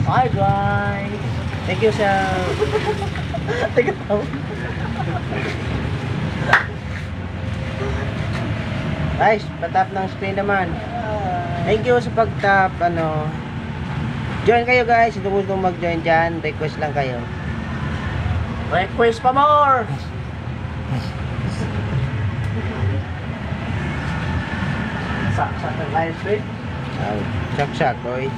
Hi guys! Thank you sa... Teka tao. Guys, patap ng screen naman. Thank you sa pag-tap. Join kayo guys. Kung gusto mag-join dyan, request lang kayo. Request pa more! Sak-sak ng live stream. Sak-sak, oy.